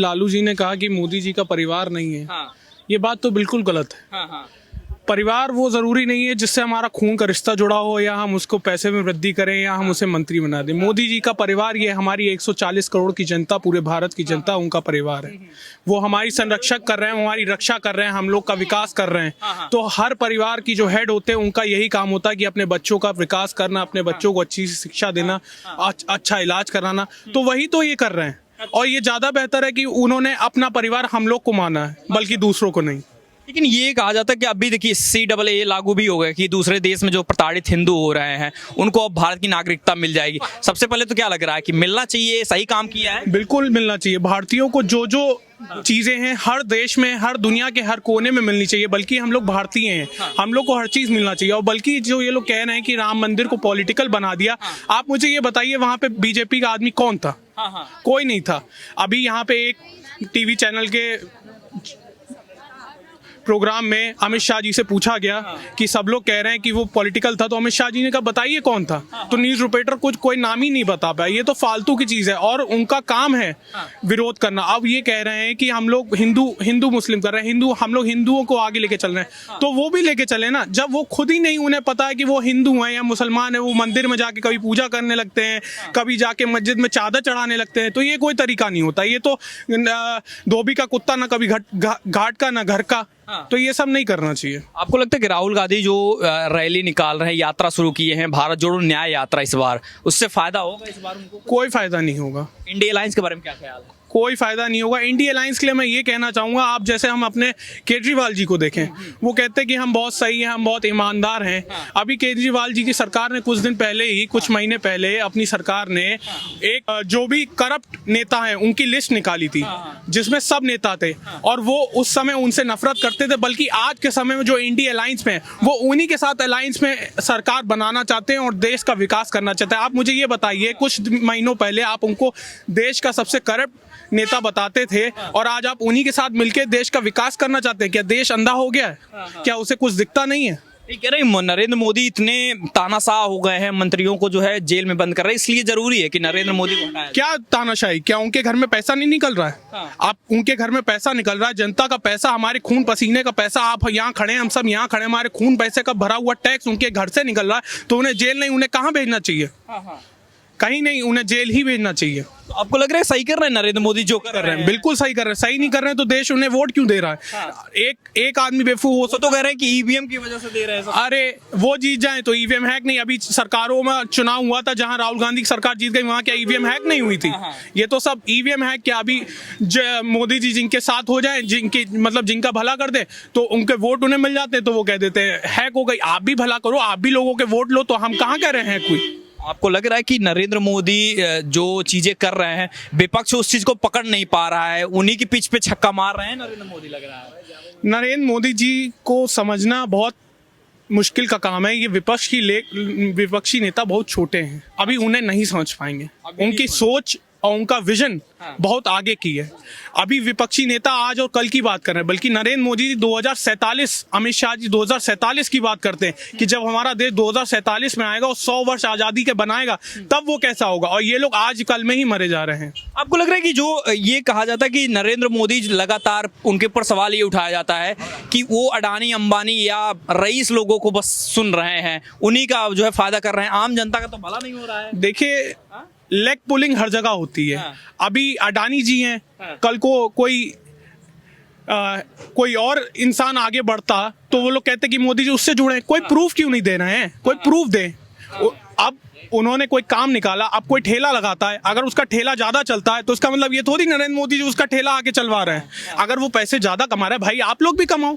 लालू जी ने कहा कि मोदी जी का परिवार नहीं है। हाँ, ये बात तो बिल्कुल गलत है। हाँ, हाँ, परिवार वो जरूरी नहीं है जिससे हमारा खून का रिश्ता जुड़ा हो या हम उसको पैसे में वृद्धि करें या हम उसे मंत्री बना दें। मोदी जी का परिवार ये हमारी 140 करोड़ की जनता, पूरे भारत की जनता, उनका परिवार है। वो हमारी संरक्षक कर रहे हैं, हमारी रक्षा कर रहे हैं, हम लोग का विकास कर रहे हैं। तो हर परिवार की जो हेड होते हैं उनका यही काम होता है कि अपने बच्चों का विकास करना, अपने बच्चों को अच्छी शिक्षा देना, अच्छा इलाज कराना। तो वही तो ये कर रहे हैं। और ये ज्यादा बेहतर है कि उन्होंने अपना परिवार हम लोग को माना है, बल्कि दूसरों को नहीं। लेकिन ये कहा जाता है कि अभी देखिए CAA लागू भी हो गया कि दूसरे देश में जो प्रताड़ित हिंदू हो रहे हैं उनको अब भारत की नागरिकता मिल जाएगी। सबसे पहले तो क्या लग रहा है कि मिलना चाहिए, सही काम किया है? बिल्कुल मिलना चाहिए। भारतीयों को जो जो चीजें हैं हर देश में, हर दुनिया के हर कोने में मिलनी चाहिए। बल्कि हम लोग भारतीय हैं, हम लोग को हर चीज मिलना चाहिए। और बल्कि जो ये लोग कह रहे हैं कि राम मंदिर को पॉलिटिकल बना दिया, आप मुझे ये बताइए वहां पे बीजेपी का आदमी कौन था? कोई नहीं था। अभी यहाँ पे एक टीवी चैनल के प्रोग्राम में अमित शाह जी से पूछा गया कि सब लोग कह रहे हैं कि वो पॉलिटिकल था, तो अमित शाह जी ने कहा बताइए कौन था? तो न्यूज रिपोर्टर कुछ कोई नाम ही नहीं बता पाया। ये तो फालतू की चीज है और उनका काम है विरोध करना। अब ये कह रहे हैं कि हम लोग हिंदू मुस्लिम कर रहे हैं, हम लोग हिंदुओं को आगे लेके चल रहे हैं। तो वो भी लेके चले ना, जब वो खुद ही नहीं, उन्हें पता है कि वो हिंदू हैं या मुसलमान है, वो मंदिर में जाके कभी पूजा करने लगते हैं, कभी जाके मस्जिद में चादर चढ़ाने लगते हैं। तो ये कोई तरीका नहीं होता। ये तो धोबी का कुत्ता ना कभी घाट का ना घर का। तो ये सब नहीं करना चाहिए। आपको लगता है कि राहुल गांधी जो रैली निकाल रहे हैं, यात्रा शुरू किए हैं, भारत जोड़ो न्याय यात्रा, इस बार उससे फायदा होगा? इस बार उनको कोई फायदा नहीं होगा। इंडिया अलायंस के बारे में क्या ख्याल है? कोई फायदा नहीं होगा। इंडिया अलायंस के लिए मैं ये कहना चाहूंगा, आप जैसे हम अपने केजरीवाल जी को देखें, वो कहते हैं कि हम बहुत सही हैं, हम बहुत ईमानदार हैं। अभी केजरीवाल जी की सरकार ने कुछ दिन पहले ही, कुछ महीने पहले अपनी सरकार ने एक जो भी करप्ट नेता हैं उनकी लिस्ट निकाली थी, जिसमें सब नेता थे। और वो उस समय उनसे नफरत करते थे, बल्कि आज के समय में जो इंडिया अलायंस में, वो उन्हीं के साथ अलायंस में सरकार बनाना चाहते हैं और देश का विकास करना चाहते हैं। आप मुझे ये बताइए, कुछ महीनों पहले आप उनको देश का सबसे करप्ट नेता बताते थे और आज आप उन्हीं के साथ मिलकर देश का विकास करना चाहते हैं। क्या देश अंधा हो गया है? क्या उसे कुछ दिखता नहीं है? ये कह रहे नरेंद्र मोदी इतने तानाशाह हो गए हैं, मंत्रियों को जो है जेल में बंद कर रहे हैं, इसलिए जरूरी है कि नरेंद्र मोदी को हटाया। क्या तानाशाही? क्या उनके घर में पैसा नहीं निकल रहा है? आप उनके घर में पैसा निकल रहा है, जनता का पैसा, हमारे खून पसीने का पैसा। आप यहाँ खड़े हैं, हम सब यहाँ खड़े, हमारे खून पैसे का भरा हुआ टैक्स उनके घर से निकल रहा है। तो उन्हें जेल नहीं, उन्हें कहाँ भेजना चाहिए? कहीं नहीं, उन्हें जेल ही भेजना चाहिए। तो आपको लग रहा है सही कर रहे हैं नरेंद्र मोदी जो कर रहे हैं? बिल्कुल सही कर रहे हैं। सही नहीं कर रहे हैं तो देश उन्हें वोट क्यों दे रहा है? एक आदमी बेवकूफ हो तो कह रहे हैं कि ईवीएम की वजह से दे रहे हैं सब। अरे वो जीत जाए तो ईवीएम हैक नहीं। अभी सरकारों में चुनाव हुआ था, जहां राहुल गांधी की सरकार जीत गई, वहां क्या ईवीएम हैक नहीं हुई थी? ये तो सब ईवीएम हैक। क्या अभी मोदी जी जिनके साथ हो जाए, जिनकी मतलब जिनका भला कर दे, तो उनके वोट उन्हें मिल जाते हैं, तो वो कह देते हैं हैक हो गई। आप भी भला करो, आप भी लोगों के वोट लो, तो हम कहाँ कह रहे हैं कोई? आपको लग रहा है कि नरेंद्र मोदी जो चीजें कर रहे हैं, विपक्ष उस चीज को पकड़ नहीं पा रहा है, उन्हीं की पिच पे छक्का मार रहे हैं नरेंद्र मोदी, लग रहा है? नरेंद्र मोदी जी को समझना बहुत मुश्किल का काम है। ये विपक्षी नेता बहुत छोटे हैं, अभी उन्हें नहीं समझ पाएंगे। उनकी सोच और उनका विजन बहुत आगे की है। अभी विपक्षी नेता आज और कल की बात कर रहे हैं, बल्कि नरेंद्र मोदी 2047, अमित शाह जी 2047 की बात करते हैं कि जब हमारा देश 2047 में आएगा और 100 वर्ष आजादी के बनाएगा, तब वो कैसा होगा। और ये लोग आज कल में ही मरे जा रहे हैं। आपको लग रहा है कि जो ये कहा जाता है कि नरेंद्र मोदी लगातार, उनके ऊपर सवाल ये उठाया जाता है कि वो अडानी अंबानी या रईस लोगों को बस सुन रहे हैं, उन्हीं का जो है फायदा कर रहे हैं, आम जनता का तो भला नहीं हो रहा है? देखिए, लेग पुलिंग हर जगह होती है। अभी अडानी जी हैं, कल को कोई और इंसान आगे बढ़ता तो वो लोग कहते कि मोदी जी उससे जुड़े। कोई प्रूफ क्यों नहीं दे रहे हैं? कोई प्रूफ दे। अब उन्होंने कोई काम निकाला, अब कोई ठेला लगाता है, अगर उसका ठेला ज्यादा चलता है तो उसका मतलब ये थोड़ी नरेंद्र मोदी जी उसका ठेला आगे चलवा रहे हैं। अगर वो पैसे ज्यादा कमा रहे हैं, भाई आप लोग भी कमाओ।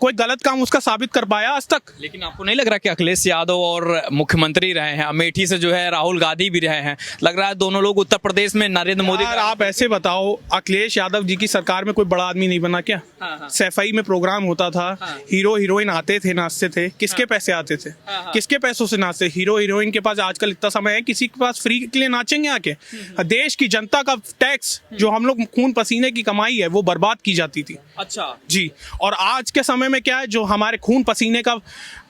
कोई गलत काम उसका साबित कर पाया आज तक? लेकिन आपको नहीं लग रहा कि अखिलेश यादव और मुख्यमंत्री रहे हैं, अमेठी से जो है राहुल गांधी भी रहे हैं, लग रहा है दोनों लोग उत्तर प्रदेश में नरेंद्र मोदी? आप ऐसे बताओ, अखिलेश यादव जी की सरकार में कोई बड़ा आदमी नहीं बना क्या? सैफई में प्रोग्राम होता था, हीरो हीरोइन आते थे, नाचते थे। किसके पैसे आते थे? किसके पैसों से नाचते? हीरो हीरोइन के पास आज आजकल इतना समय है, किसी के पास फ्री के लिए नाचेंगे आके? देश की जनता का टैक्स जो हम लोग खून पसीने की कमाई है वो बर्बाद की जाती थी। अच्छा जी, और आज के समय में क्या है, जो हमारे खून पसीने का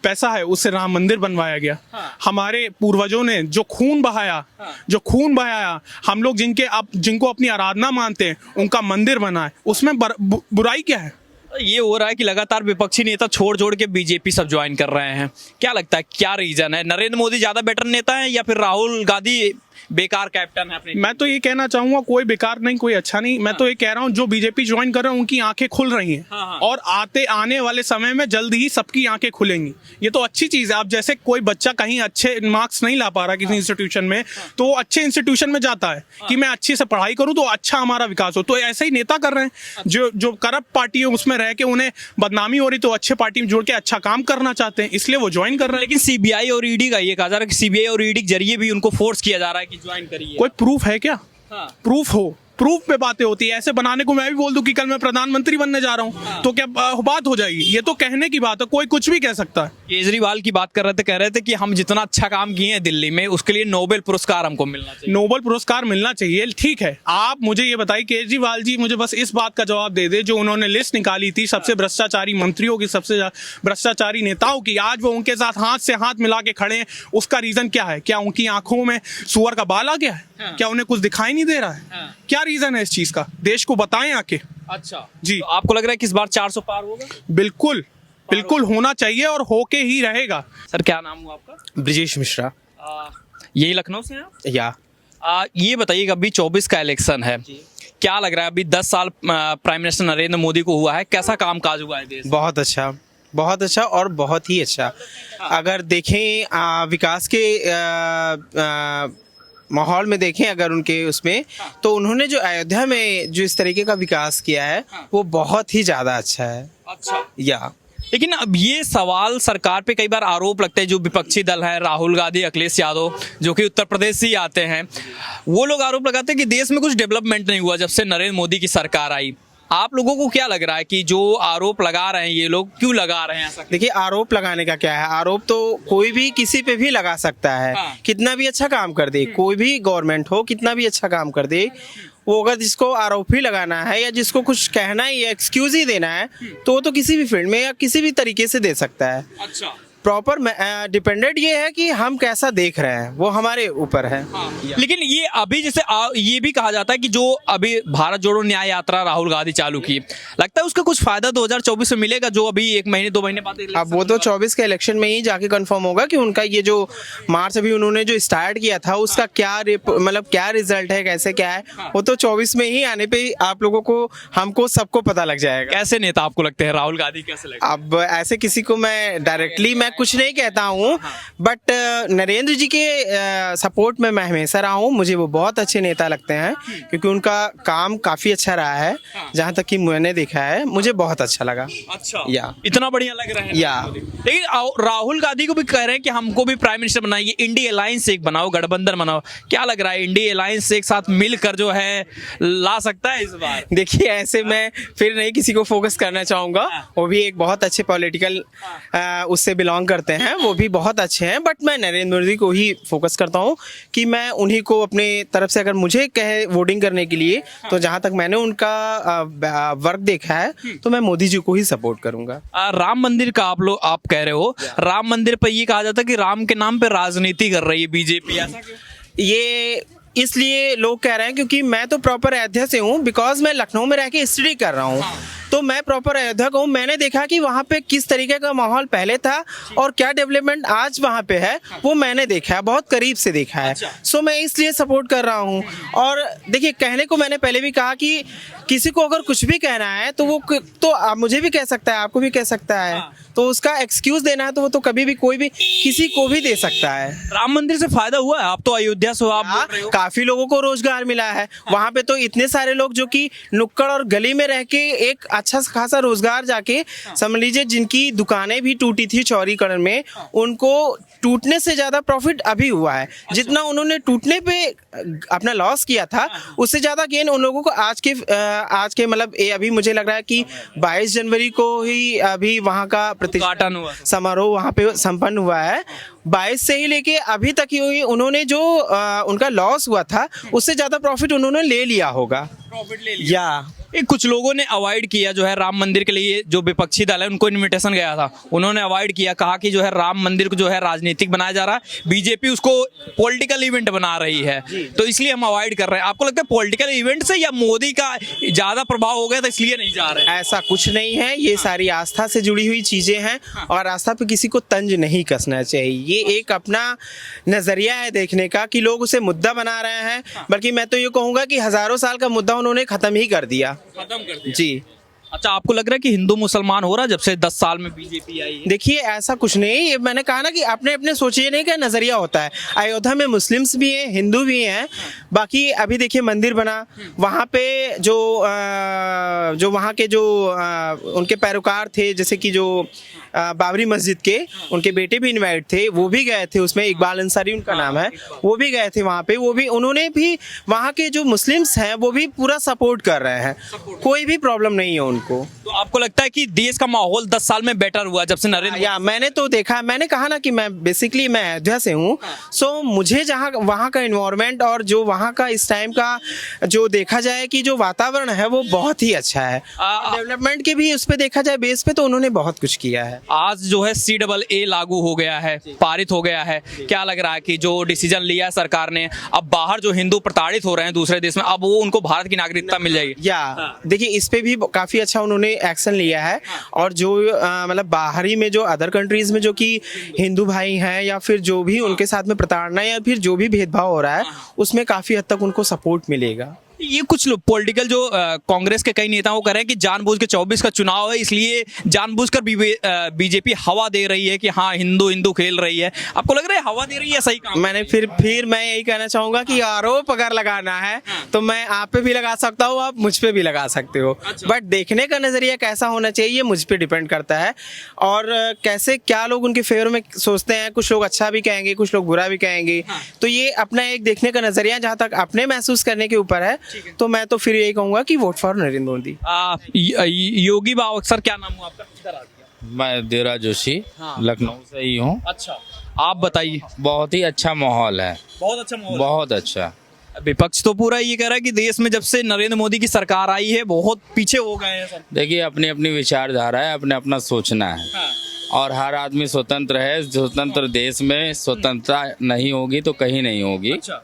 पैसा है उससे राम मंदिर बनवाया गया। हमारे पूर्वजों ने जो खून बहाया, हम लोग जिनको अपनी आराधना मानते हैं उनका मंदिर बना है, उसमें बुराई क्या है? ये हो रहा है कि लगातार विपक्षी नेता छोड़ के बीजेपी सब ज्वाइन कर रहे हैं, क्या लगता है क्या रीजन है? नरेंद्र मोदी ज्यादा बेटर नेता है या फिर राहुल गांधी बेकार कैप्टन है अपने? मैं तो ये कहना चाहूंगा कोई बेकार नहीं, कोई अच्छा नहीं। मैं तो ये कह रहा हूँ जो बीजेपी ज्वाइन कर रहे हैं उनकी आंखें खुल रही हैं, और आने वाले समय में जल्द ही सबकी आंखें खुलेंगी। ये तो अच्छी चीज है। अब जैसे कोई बच्चा कहीं अच्छे मार्क्स नहीं ला पा रहा किसी इंस्टीट्यूशन में, तो वो अच्छे इंस्टीट्यूशन में जाता है कि मैं अच्छे से पढ़ाई करूँ तो अच्छा हमारा विकास हो। तो ऐसे ही नेता कर रहे हैं, जो करप्ट पार्टी है उसमें रह के उन्हें बदनामी हो रही, तो अच्छे पार्टी में जुड़ के अच्छा काम करना चाहते हैं, इसलिए वो ज्वाइन कर रहे हैं। लेकिन सीबीआई और ईडी का ये कहा जा रहा है कि सीबीआई और ईडी के जरिए भी उनको फोर्स किया जा रहा है कि ज्वाइन करिए। कोई प्रूफ है क्या? हाँ। प्रूफ हो, प्रूफ पे बातें होती है। ऐसे बनाने को मैं भी बोल दूं कि कल मैं प्रधानमंत्री बनने जा रहा हूं, तो क्या बात हो जाएगी? ये तो कहने की बात है, कोई कुछ भी कह सकता है। केजरीवाल की बात कर रहे थे, कह रहे थे कि हम जितना अच्छा काम किए हैं दिल्ली में उसके लिए नोबेल पुरस्कार हमको मिलना चाहिए। नोबेल पुरस्कार मिलना चाहिए, ठीक है। आप मुझे ये बताइए, केजरीवाल जी मुझे बस इस बात का जवाब दे दे, जो उन्होंने लिस्ट निकाली थी सबसे भ्रष्टाचारी मंत्रियों की, सबसे भ्रष्टाचारी नेताओं की, आज वो उनके साथ हाथ से हाथ मिला के खड़े हैं, उसका रीजन क्या है? क्या उनकी आंखों में सुअर का बाल आ गया है? क्या उन्हें कुछ दिखाई नहीं दे रहा है? क्या रीजन है इस चीज का? देश को बताएं आके। अच्छा जी, तो आपको लग रहा है कि इस बार 400 पार होगा? बिल्कुल बिल्कुल होना चाहिए और होके ही रहेगा। सर क्या नाम हुआ आपका? ब्रिजेश मिश्रा। यही लखनऊ से हैं आप? या ये बताइएगा, अभी 24 का इलेक्शन है, क्या लग रहा है? अभी 10 साल प्राइम मिनिस्टर नरेंद्र मोदी को हुआ है, कैसा कामकाज हुआ है देश? बहुत अच्छा और बहुत ही अच्छा। अगर देखें विकास के माहौल में देखें, अगर उनके उसमें, तो उन्होंने जो अयोध्या में जो इस तरीके का विकास किया है वो बहुत ही ज़्यादा अच्छा है। अच्छा, या लेकिन अब ये सवाल सरकार पे कई बार आरोप लगते हैं, जो विपक्षी दल है, राहुल गांधी, अखिलेश यादव, जो कि उत्तर प्रदेश से ही आते हैं, वो लोग आरोप लगाते हैं कि देश में कुछ डेवलपमेंट नहीं हुआ जब से नरेंद्र मोदी की सरकार आई। आप लोगों को क्या लग रहा है कि जो आरोप लगा रहे हैं ये लोग, क्यों लगा रहे हैं ऐसा? देखिए, आरोप लगाने का क्या है? आरोप तो कोई भी किसी पे भी लगा सकता है। हाँ। कितना भी अच्छा काम कर दे, कोई भी गवर्नमेंट हो, कितना भी अच्छा काम कर दे, वो अगर जिसको आरोप ही लगाना है या जिसको कुछ कहना ही या एक्सक्यूज ही देना है, तो वो तो किसी भी फील्ड में या किसी भी तरीके से दे सकता है। अच्छा, प्रॉपर डिपेंडेंट ये है कि हम कैसा देख रहे हैं, वो हमारे ऊपर है। लेकिन ये अभी जैसे ये भी कहा जाता है कि जो अभी भारत जोड़ो न्याय यात्रा राहुल गांधी चालू की, लगता है उसका कुछ फायदा 2024 में मिलेगा, जो अभी 1 महीने 2 महीने बाद अब वो तो 24 के इलेक्शन में ही जाके कंफर्म होगा कि उनका ये जो मार्च अभी उन्होंने जो स्टार्ट किया था उसका क्या मतलब क्या रिजल्ट है, कैसे क्या है, वो तो 24 में ही आने पे आप लोगों को, हमको सबको पता लग जाएगा। कैसे नेता आपको लगते हैं? राहुल गांधी कैसे लगते हैं? अब ऐसे किसी को मैं डायरेक्टली मैं कुछ नहीं कहता हूँ, बट नरेंद्र जी के सपोर्ट में मैं हमेशा रहा हूँ। मुझे वो बहुत अच्छे नेता लगते हैं क्योंकि उनका काम काफी अच्छा रहा है, जहाँ तक कि मैंने देखा है, मुझे बहुत अच्छा लगा। अच्छा, या इतना बढ़िया लग रहा है या। लेकिन राहुल गांधी को भी कह रहे हैं कि हमको भी प्राइम मिनिस्टर बनाइए, इंडिया अलायंस एक बनाओ, गठबंधन बनाओ। क्या लग रहा है, इंडिया अलायंस एक साथ मिलकर जो है ला सकता है इस बार? देखिए, ऐसे मैं फिर नहीं किसी को फोकस करना चाहूँगा। वो भी एक बहुत अच्छे पॉलिटिकल उससे बिलोंग करते हैं, वो भी बहुत अच्छे हैं, बट मैं नरेंद्र मोदी को ही फोकस करता हूँ कि मैं उन्हीं को अपने तरफ से, अगर मुझे कहे वोटिंग करने के लिए, तो जहाँ तक मैंने उनका वर्क देखा है, तो मैं मोदी जी को ही सपोर्ट करूँगा। राम मंदिर का आप कह रहे हो, राम मंदिर पर ये कहा जाता है कि राम के नाम पे राजनीति कर रही है बीजेपी, ऐसा क्यों? ये इसलिए लोग कह रहे हैं क्योंकि मैं तो प्रॉपर अयोध्या से हूँ, बिकॉज मैं लखनऊ में रह के स्टडी कर रहा हूँ। तो मैं प्रॉपर अयोध्या का हूँ। मैंने देखा कि वहाँ पे किस तरीके का माहौल पहले था और क्या डेवलपमेंट आज वहाँ पे है, वो मैंने देखा है, बहुत करीब से देखा है। सो मैं इसलिए सपोर्ट कर रहा हूँ। और देखिए, कहने को मैंने पहले भी कहा कि किसी को अगर कुछ भी कहना है तो वो तो मुझे भी कह सकता है, आपको भी कह सकता है, तो उसका एक्सक्यूज देना है तो वो तो कभी भी कोई भी किसी को भी दे सकता है। राम मंदिर से फायदा हुआ है? आप तो अयोध्या से हो, आप बोल रहे हो। काफी लोगों को रोजगार मिला है वहाँ पे। तो इतने सारे लोग जो कि नुक्कड़ और गली में रह के एक अच्छा खासा रोजगार जाके, समझ लीजिए जिनकी दुकानें भी टूटी थी चौड़ीकरण में, उनको टूटने से ज्यादा प्रॉफिट अभी हुआ है। जितना उन्होंने टूटने पे अपना लॉस किया था, उससे ज्यादा गेन उन लोगों को आज के मतलब अभी मुझे लग रहा है कि 22 जनवरी को ही अभी वहाँ का उद्घाटन हुआ, समारोह वहाँ पे संपन्न हुआ है। 22 से ही लेके अभी तक ही उन्होंने जो उनका लॉस हुआ था उससे ज़्यादा प्रॉफिट उन्होंने ले लिया होगा। या कुछ लोगों ने अवॉइड किया जो है राम मंदिर के लिए, जो विपक्षी दल है उनको इनविटेशन गया था, उन्होंने अवॉइड किया, कहा कि जो है राम मंदिर को जो है राजनीतिक बनाया जा रहा है, बीजेपी उसको पॉलिटिकल इवेंट बना रही है, तो इसलिए हम अवॉइड कर रहे हैं। आपको लगता है पॉलिटिकल इवेंट से या मोदी का ज्यादा प्रभाव हो गया था इसलिए नहीं जा रहे हैं? ऐसा कुछ नहीं है, ये सारी आस्था से जुड़ी हुई चीज़ें हैं और आस्था पे किसी को तंज नहीं कसना चाहिए। ये एक अपना नज़रिया है देखने का कि लोग उसे मुद्दा बना रहे हैं, बल्कि मैं तो ये कहूँगा कि हज़ारों साल का मुद्दा उन्होंने ख़त्म ही कर दिया। खत्म कर दिया जी। अच्छा, आपको लग रहा है कि हिंदू मुसलमान हो रहा है जब से 10 साल में बीजेपी आई है? देखिए ऐसा कुछ नहीं, ये मैंने कहा ना कि अपने अपने सोचने का नज़रिया होता है। अयोध्या में मुस्लिम्स भी हैं, हिंदू भी हैं, बाकी अभी देखिए मंदिर बना, वहाँ पे जो वहाँ के जो उनके पैरोकार थे, जैसे कि जो बाबरी मस्जिद के उनके बेटे भी इनवाइट थे, वो भी गए थे उसमें, इकबाल अंसारी उनका नाम है, वो भी गए थे वहाँ पे, वो भी उन्होंने भी वहाँ के जो मुस्लिम्स हैं वो भी पूरा सपोर्ट कर रहे हैं, कोई भी प्रॉब्लम नहीं है उनको। तो आपको लगता है कि देश का माहौल 10 साल में बेटर हुआ जब से नरेंद्र? या मैंने तो देखा, मैंने कहा ना कि मैं बेसिकली मैं अयोध्या से हूँ, सो मुझे जहाँ वहाँ का इन्वायरमेंट और जो वहाँ का इस टाइम का जो देखा जाए कि जो वातावरण है वो बहुत ही अच्छा है। डेवलपमेंट के भी उस पर देखा जाए बेस पे तो उन्होंने बहुत कुछ किया है। आज जो है CAA लागू हो गया है, पारित हो गया है, क्या लग रहा है कि जो डिसीजन लिया है सरकार ने, अब बाहर जो हिंदू प्रताड़ित हो रहे हैं दूसरे देश में, अब वो उनको भारत की नागरिकता मिल जाएगी? या देखिए इस पे भी काफी अच्छा उन्होंने एक्शन लिया है, और जो मतलब बाहरी में जो अदर कंट्रीज में जो कि हिंदू भाई हैं या फिर जो भी उनके साथ में प्रताड़ना या फिर जो भी भेदभाव हो रहा है उसमें काफी हद तक उनको सपोर्ट मिलेगा। ये कुछ लोग पॉलिटिकल जो कांग्रेस के कई नेताओं कह रहे हैं कि जानबूझ के 24 का चुनाव है इसलिए जानबूझकर बीजेपी हवा दे रही है कि हाँ हिंदू हिंदू खेल रही है। आपको लग रहा है हवा दे रही है सही काम? मैंने फिर मैं यही कहना चाहूंगा कि आरोप अगर लगाना है तो मैं आप पे भी लगा सकता हूँ, आप मुझ पे भी लगा सकते हो, बट देखने का नजरिया कैसा होना चाहिए मुझ पे डिपेंड करता है, और कैसे क्या लोग उनके फेवर में सोचते हैं। कुछ लोग अच्छा भी कहेंगे, कुछ लोग बुरा भी कहेंगे, तो ये अपना एक देखने का नजरिया जहाँ तक अपने महसूस करने के ऊपर है। तो मैं तो फिर यही कहूंगा कि वोट फॉर नरेंद्र मोदी। योगी बाबा अक्सर, क्या नाम हुआ आपका? किधर आ गया? मैं देवराज जोशी, लखनऊ से ही हूँ। अच्छा, आप बताइए। बहुत ही अच्छा माहौल है, बहुत अच्छा माहौल, बहुत अच्छा। विपक्ष तो पूरा ये कह रहा है कि देश में जब से नरेंद्र मोदी की सरकार आई है बहुत पीछे हो गए हैं सब। देखिए अपनी अपनी विचारधारा है, अपने अपना सोचना है, और हर आदमी स्वतंत्र है। स्वतंत्र देश में स्वतंत्रता नहीं होगी तो कहीं नहीं होगी। अच्छा।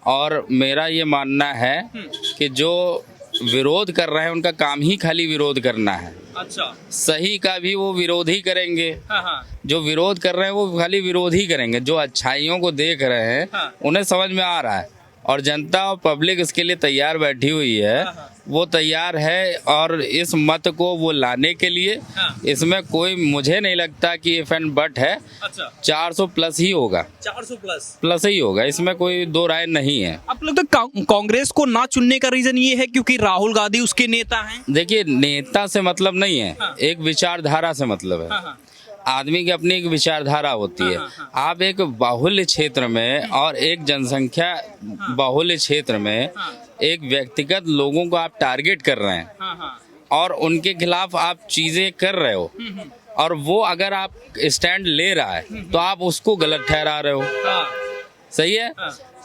और मेरा ये मानना है कि जो विरोध कर रहे हैं उनका काम ही खाली विरोध करना है। अच्छा। सही का भी वो विरोध ही करेंगे। जो विरोध कर रहे हैं वो खाली विरोध ही करेंगे। जो अच्छाइयों को देख रहे हैं उन्हें समझ में आ रहा है, और जनता और पब्लिक इसके लिए तैयार बैठी हुई है, वो तैयार है। और इस मत को वो लाने के लिए इसमें कोई मुझे नहीं लगता कि इफ एंड बट है। अच्छा। 400 प्लस ही होगा, 400 प्लस ही होगा, इसमें कोई दो राय नहीं है। आप लोग तो कांग्रेस को ना चुनने का रीजन ये है क्योंकि राहुल गांधी उसके नेता हैं? देखिए नेता से मतलब नहीं है, एक विचारधारा से मतलब है। आदमी की अपनी एक विचारधारा होती है। आप एक बाहुल्य क्षेत्र में और एक जनसंख्या बाहुल्य क्षेत्र में एक व्यक्तिगत लोगों को आप टारगेट कर रहे हैं और उनके खिलाफ आप चीजें कर रहे हो, और वो अगर आप स्टैंड ले रहा है तो आप उसको गलत ठहरा रहे हो। सही है?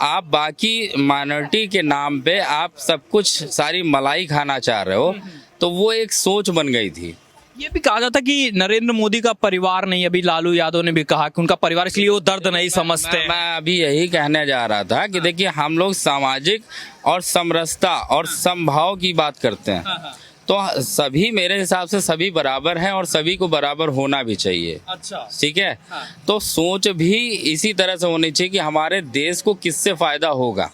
आप बाकी माइनॉरिटी के नाम पे आप सब कुछ सारी मलाई खाना चाह रहे हो, तो वो एक सोच बन गई थी। ये भी कहा जाता कि नरेंद्र मोदी का परिवार नहीं, अभी लालू यादव ने भी कहा कि उनका परिवार, इसलिए वो दर्द नहीं समझते। मैं अभी यही कहने जा रहा था कि देखिए हम लोग सामाजिक और समरसता और समभाव की बात करते हैं, तो सभी मेरे हिसाब से सभी बराबर हैं और सभी को बराबर होना भी चाहिए। अच्छा। ठीक है? तो सोच भी इसी तरह से होनी चाहिए कि हमारे देश को किससे फायदा होगा।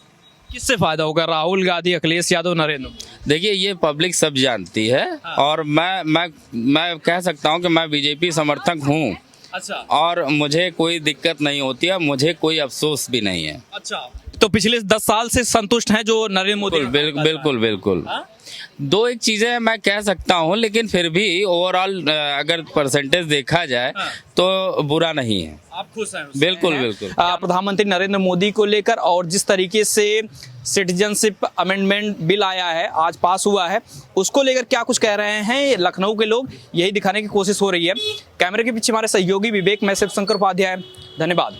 किससे फायदा होगा? राहुल गांधी, अखिलेश यादव, नरेंद्र? देखिए ये पब्लिक सब जानती है, और मैं कह सकता हूँ कि मैं बीजेपी समर्थक हूँ। अच्छा। और मुझे कोई दिक्कत नहीं होती है, मुझे कोई अफसोस भी नहीं है। अच्छा, तो पिछले 10 साल से संतुष्ट हैं जो नरेंद्र मोदी? बिल्कुल बिल्कुल। दो एक चीजें मैं कह सकता हूँ, लेकिन फिर भी ओवरऑल अगर परसेंटेज देखा जाए तो बुरा नहीं है। आप खुश हैं? बिल्कुल बिल्कुल। प्रधानमंत्री नरेंद्र मोदी को लेकर और जिस तरीके से सिटीजनशिप अमेंडमेंट बिल आया है, आज पास हुआ है, उसको लेकर क्या कुछ कह रहे हैं लखनऊ के लोग, यही दिखाने की कोशिश हो रही है। कैमरे के पीछे हमारे सहयोगी विवेक, मैं शिव शंकर उपाध्याय, धन्यवाद।